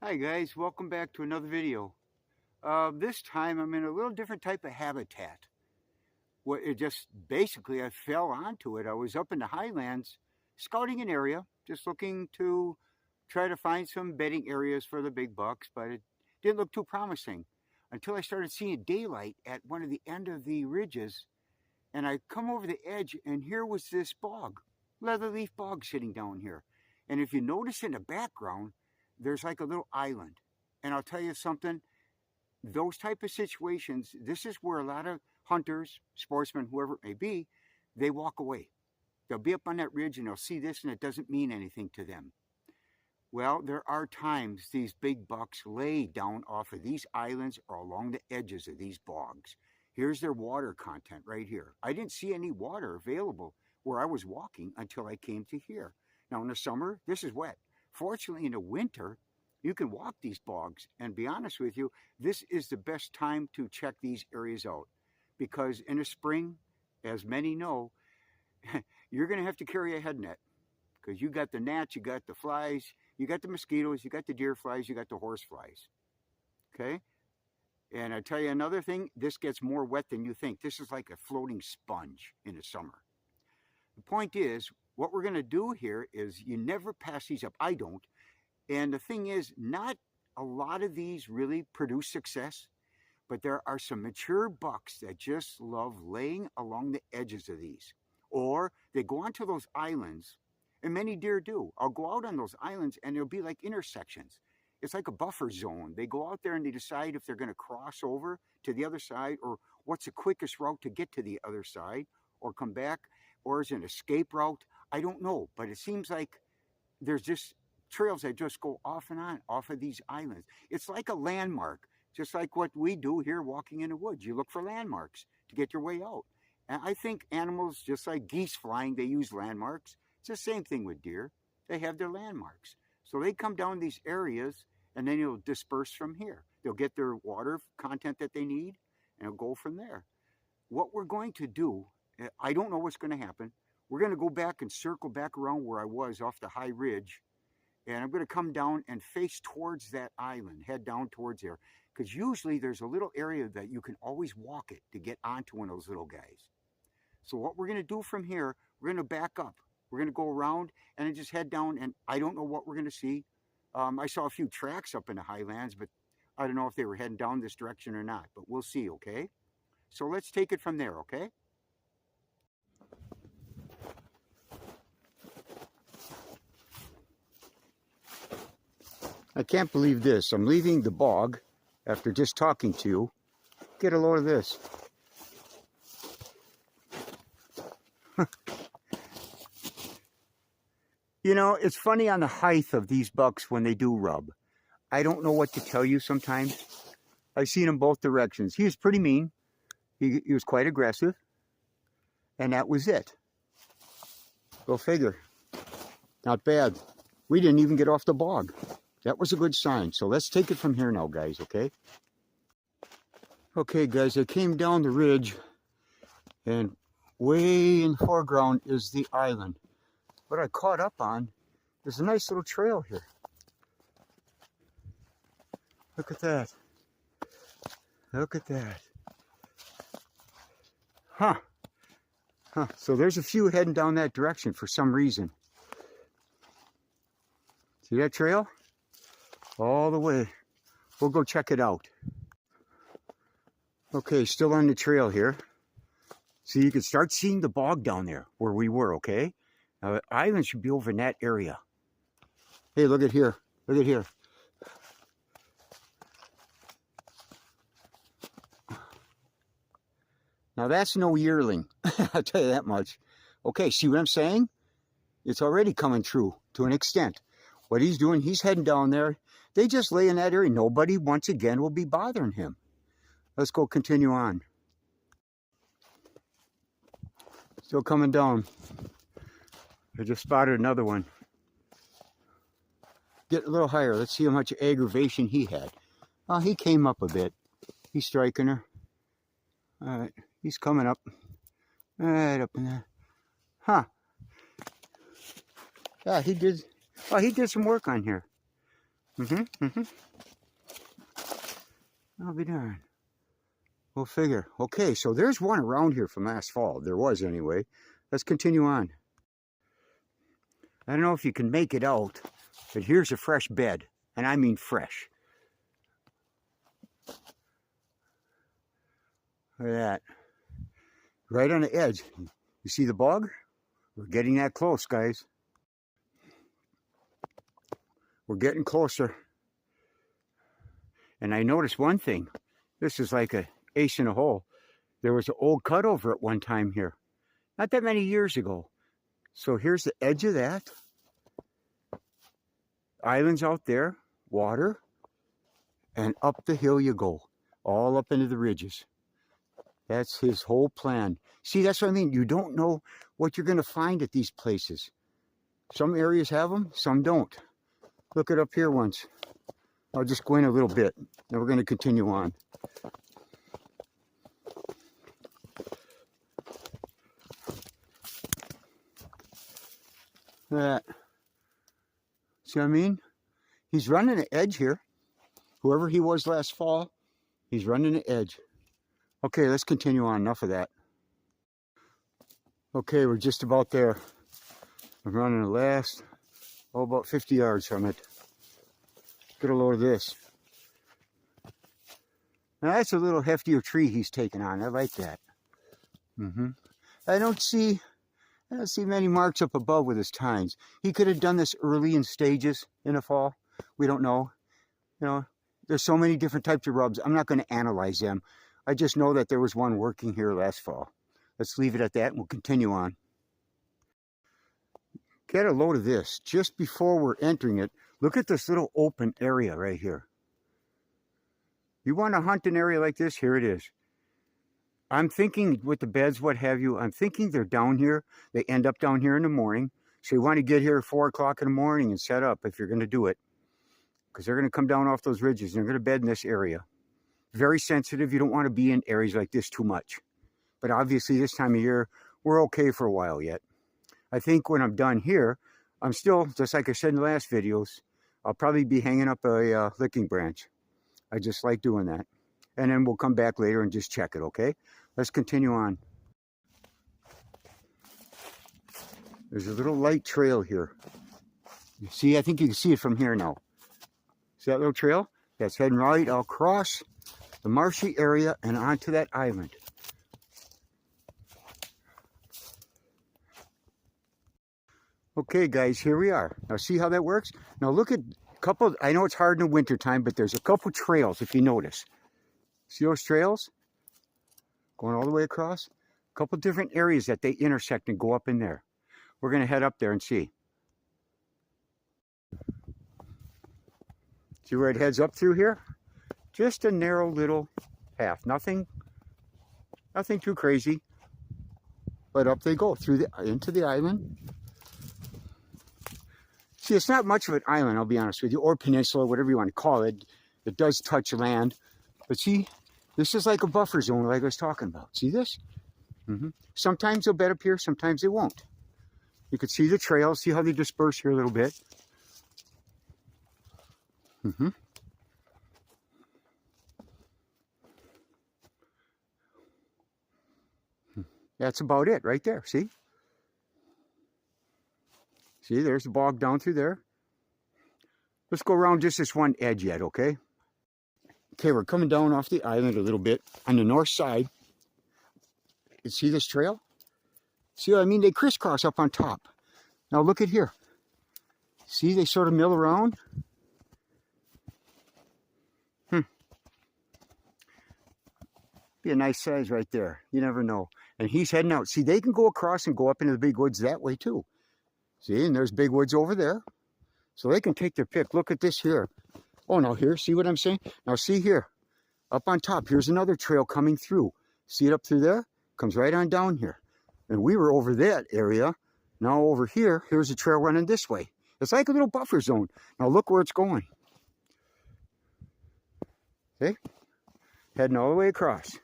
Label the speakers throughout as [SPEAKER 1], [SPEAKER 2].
[SPEAKER 1] Hi guys, welcome back to another video. This time I'm in a little different type of habitat. It just basically I fell onto it. I was up in the highlands scouting an area, just looking to try to find some bedding areas for the big bucks, but it didn't look too promising until I started seeing daylight at one of the end of the ridges, and I come over the edge and here was this bog, leatherleaf bog sitting down here. And if you notice in the background, there's like a little island. And I'll tell you something, those type of situations, this is where a lot of hunters, sportsmen, whoever it may be, they walk away. They'll be up on that ridge and they'll see this and it doesn't mean anything to them. Well, there are times these big bucks lay down off of these islands or along the edges of these bogs. Here's their water content right here. I didn't see any water available where I was walking until I came to here. Now in the summer, this is wet. Fortunately, in the winter, you can walk these bogs, and be honest with you, this is the best time to check these areas out, because in the spring, as many know, you're going to have to carry a head net, because you got the gnats, you got the flies, you got the mosquitoes, you got the deer flies, you got the horse flies. Okay? And I tell you another thing, this gets more wet than you think. This is like a floating sponge in the summer. The point is, what we're going to do here is you never pass these up. I don't. And the thing is, not a lot of these really produce success, but there are some mature bucks that just love laying along the edges of these. Or they go onto those islands, and many deer do. I'll go out on those islands and there'll be like intersections. It's like a buffer zone. They go out there and they decide if they're going to cross over to the other side, or what's the quickest route to get to the other side, or come back, or is it an escape route? I don't know, but it seems like there's just trails that just go off and on off of these islands. It's like a landmark, just like what we do here walking in the woods. You look for landmarks to get your way out. And I think animals, just like geese flying, they use landmarks. It's the same thing with deer. They have their landmarks. So they come down these areas and then they'll disperse from here. They'll get their water content that they need and it'll go from there. What we're going to do, I don't know what's going to happen. We're going to go back and circle back around where I was off the high ridge. And I'm going to come down and face towards that island, head down towards there. Because usually there's a little area that you can always walk it to get onto one of those little guys. So what we're going to do from here, we're going to back up. We're going to go around and then just head down, and I don't know what we're going to see. I saw a few tracks up in the highlands, but I don't know if they were heading down this direction or not. But we'll see, okay? So let's take it from there, okay? I can't believe this. I'm leaving the bog after just talking to you. Get a load of this. You know, it's funny on the height of these bucks when they do rub. I don't know what to tell you sometimes. I've seen him both directions. He was pretty mean. He was quite aggressive. And that was it. Go figure. Not bad. We didn't even get off the bog. That was a good sign. So let's take it from here now, guys, okay? Okay, guys, I came down the ridge, and way in the foreground is the island. What I caught up on is a nice little trail here. Look at that. Look at that. Huh. So there's a few heading down that direction for some reason. See that trail? All the way. We'll go check it out. Okay, still on the trail here. So you can start seeing the bog down there where we were, okay? Now the island should be over in that area. Hey, look at here. Look at here. Now that's no yearling. I'll tell you that much. Okay, see what I'm saying? It's already coming true to an extent. What he's doing, he's heading down there. They just lay in that area. Nobody, once again, will be bothering him. Let's go continue on. Still coming down. I just spotted another one. Get a little higher. Let's see how much aggravation he had. Oh, he came up a bit. He's striking her. All right, he's coming up. Right up in there. Huh. Yeah, he did. Oh, he did some work on here. I'll be darned. We'll figure. Okay, so there's one around here from last fall. There was anyway. Let's continue on. I don't know if you can make it out, but here's a fresh bed. And I mean fresh. Look at that. Right on the edge. You see the bog? We're getting that close, guys. We're getting closer. And I noticed one thing. This is like an ace in a hole. There was an old cutover at one time here. Not that many years ago. So here's the edge of that. Islands out there, water, and up the hill you go. All up into the ridges. That's his whole plan. See, that's what I mean. You don't know what you're going to find at these places. Some areas have them, some don't. Look it up here once. I'll just go in a little bit. Then we're going to continue on. That. See what I mean? He's running an edge here. Whoever he was last fall, he's running an edge. Okay, let's continue on. Enough of that. Okay, we're just about there. I'm running the last, about 50 yards from it. Get a load of this. Now that's a little heftier tree he's taking on. I like that. I don't see many marks up above with his tines. He could have done this early in stages in the fall. We don't know. You know, there's so many different types of rubs. I'm not going to analyze them. I just know that there was one working here last fall. Let's leave it at that and we'll continue on. Get a load of this. Just before we're entering it, look at this little open area right here. You want to hunt an area like this? Here it is. I'm thinking with the beds, what have you, I'm thinking they're down here. They end up down here in the morning. So you want to get here at 4 o'clock in the morning and set up if you're going to do it. Because they're going to come down off those ridges and they're going to bed in this area. Very sensitive. You don't want to be in areas like this too much. But obviously this time of year, we're okay for a while yet. I think when I'm done here, I'm still, just like I said in the last videos, I'll probably be hanging up a licking branch. I just like doing that. And then we'll come back later and just check it, okay? Let's continue on. There's a little light trail here. You see, I think you can see it from here now. See that little trail? That's heading right across the marshy area and onto that island. Okay, guys, here we are. Now, see how that works? Now, look at a couple. I know it's hard in the wintertime, but there's a couple trails, if you notice. See those trails? Going all the way across? A couple different areas that they intersect and go up in there. We're going to head up there and see. See where it heads up through here? Just a narrow little path. Nothing too crazy. But up they go through into the island. See, it's not much of an island, I'll be honest with you, or peninsula, whatever you want to call it. It does touch land. But see, this is like a buffer zone like I was talking about. See this? Sometimes they'll bed up here, sometimes they won't. You can see the trails, see how they disperse here a little bit. That's about it right there, see? See, there's the bog down through there. Let's go around just this one edge yet, okay? Okay, we're coming down off the island a little bit on the north side. You see this trail? See what I mean? They crisscross up on top. Now look at here. See, they sort of mill around. Be a nice size right there. You never know. And he's heading out. See, they can go across and go up into the big woods that way too. See, and there's big woods over there. So they can take their pick. Look at this here. Oh, now here, see what I'm saying? Now see here, up on top, here's another trail coming through. See it up through there? Comes right on down here. And we were over that area. Now over here, here's a trail running this way. It's like a little buffer zone. Now look where it's going. See? Heading all the way across.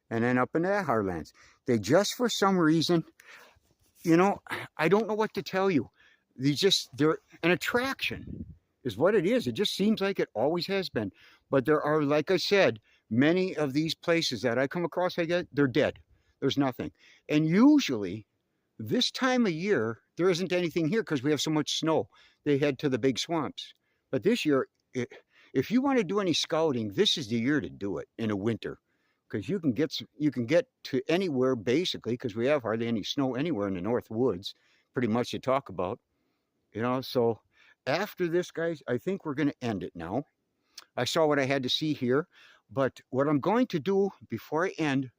[SPEAKER 1] And then up into that Heartlands. They just, for some reason, you know, I don't know what to tell you. they're an attraction is what it is. It just seems like it always has been. But there are, like I said, many of these places that I come across, they're dead. There's nothing. And usually this time of year, there isn't anything here because we have so much snow. They head to the big swamps. But this year, if you want to do any scouting, this is the year to do it in the winter, because you can get to anywhere basically, because we have hardly any snow anywhere in the North Woods, pretty much to talk about. So after this, guys, I think we're going to end it now. I saw what I had to see here, but what I'm going to do before I end,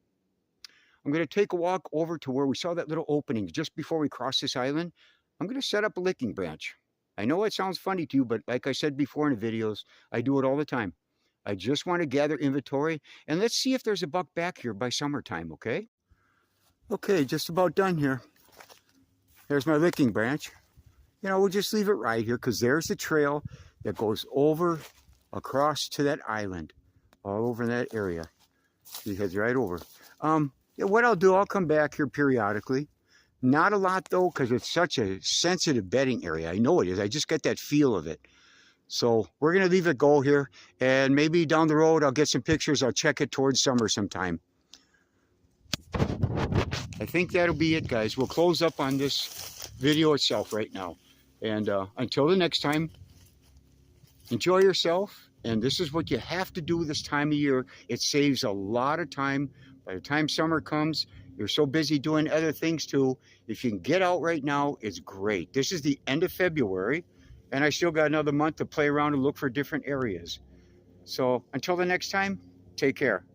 [SPEAKER 1] I'm going to take a walk over to where we saw that little opening just before we cross this island. I'm going to set up a licking branch. I know it sounds funny to you, but like I said before in the videos, I do it all the time. I just want to gather inventory, and let's see if there's a buck back here by summertime, okay? Okay, just about done here. There's my licking branch. We'll just leave it right here because there's the trail that goes over across to that island, all over in that area. He heads right over. What I'll do, I'll come back here periodically. Not a lot though, because it's such a sensitive bedding area. I know it is. I just get that feel of it. So we're going to leave it go here, and maybe down the road I'll get some pictures. I'll check it towards summer sometime. I think that'll be it, guys. We'll close up on this video itself right now. And until the next time, enjoy yourself. And this is what you have to do this time of year. It saves a lot of time. By the time summer comes, you're so busy doing other things too. If you can get out right now, it's great. This is the end of February, and I still got another month to play around and look for different areas. So until the next time, take care.